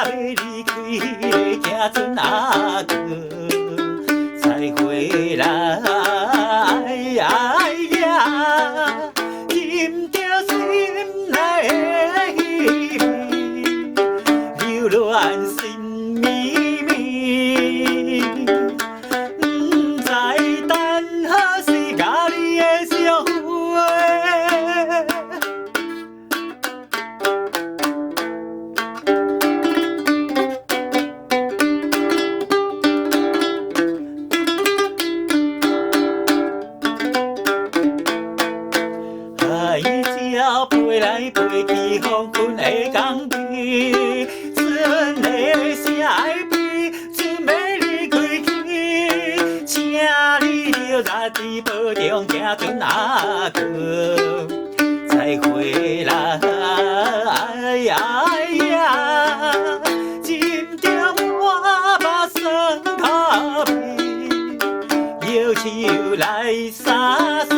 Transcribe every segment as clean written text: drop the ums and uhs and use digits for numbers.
要离开的行船阿哥，再回来呀，寻着心内的稀微，流乱心绵绵，不知等何时甲你的相会。海鸟飞来飞去，黄昏的港边，船的声会变，船要离开去，请你着热天保重行船阿哥，再回来呀，浸着我目酸脚味，摇手来相思。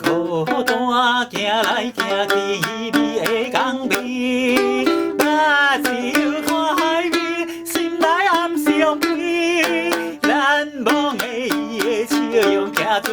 孤单行来行去，稀微的港边，目睭看海面，心内暗伤悲。难忘的伊的笑容，行船